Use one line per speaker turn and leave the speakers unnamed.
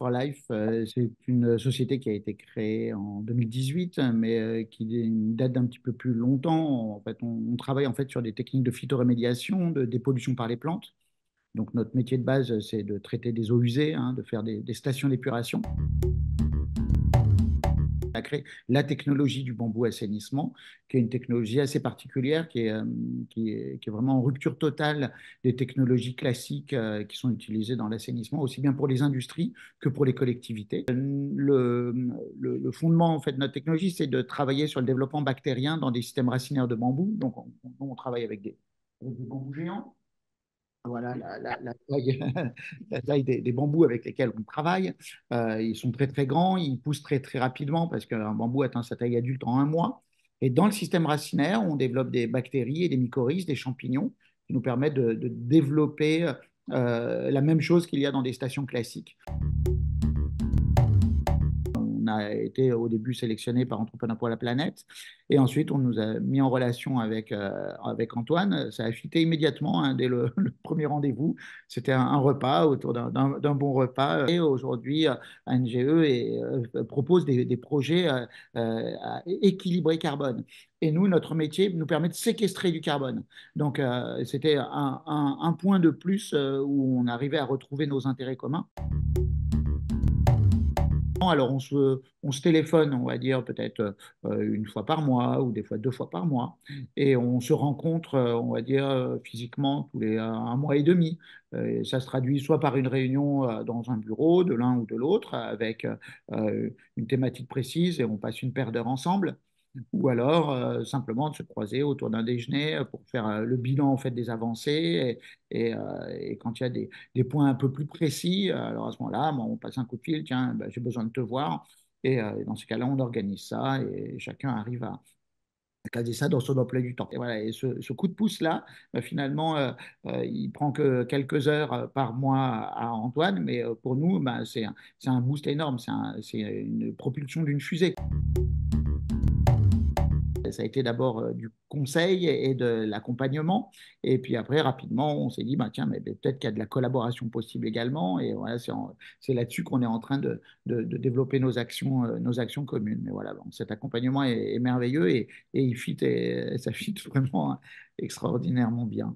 for Life, c'est une société qui a été créée en 2018, mais qui date d'un petit peu plus longtemps. En fait, on travaille en fait sur des techniques de phytorémédiation, de dépollution par les plantes. Donc notre métier de base, c'est de traiter des eaux usées, hein, de faire des stations d'épuration. On a créé la technologie du bambou assainissement, qui est une technologie assez particulière, qui est vraiment en rupture totale des technologies classiques qui sont utilisées dans l'assainissement, aussi bien pour les industries que pour les collectivités. Le fondement en fait, de notre technologie, c'est de travailler sur le développement bactérien dans des systèmes racinaires de bambou. Donc on travaille avec des bambous géants. Voilà la taille, la taille des bambous avec lesquels on travaille. Ils sont très très grands, ils poussent très très rapidement parce qu'un bambou atteint sa taille adulte en un mois. Et dans le système racinaire, on développe des bactéries et des mycorhizes, des champignons qui nous permettent de développer la même chose qu'il y a dans des stations classiques. On a été au début sélectionné par Entrepreneurs pour la planète et ensuite on nous a mis en relation avec Antoine. Ça a fité immédiatement hein, dès le premier rendez-vous. C'était un repas autour d'un bon repas. Et aujourd'hui, NGE propose des projets équilibrés carbone. Et nous, notre métier nous permet de séquestrer du carbone. Donc, c'était un point de plus où on arrivait à retrouver nos intérêts communs. Alors, on se téléphone, on va dire, peut-être une fois par mois ou des fois deux fois par mois. Et on se rencontre, on va dire, physiquement tous les un mois et demi. Et ça se traduit soit par une réunion dans un bureau de l'un ou de l'autre avec une thématique précise et on passe une paire d'heures ensemble ou alors simplement de se croiser autour d'un déjeuner pour faire le bilan en fait des avancées et quand il y a des points un peu plus précis, alors à ce moment-là, bon, on passe un coup de fil, tiens, ben, j'ai besoin de te voir et dans ce cas-là, on organise ça et chacun arrive à caser ça dans son emploi du temps. Et voilà, et ce coup de pouce-là, ben, finalement, il prend que quelques heures par mois à Antoine, mais pour nous, ben, c'est un boost énorme, c'est une propulsion d'une fusée. Ça a été d'abord du conseil et de l'accompagnement. Et puis après, rapidement, on s'est dit, bah, tiens, mais peut-être qu'il y a de la collaboration possible également. Et voilà, c'est là-dessus qu'on est en train de développer nos actions communes. Mais voilà, bon, cet accompagnement est merveilleux et ça fit vraiment extraordinairement bien.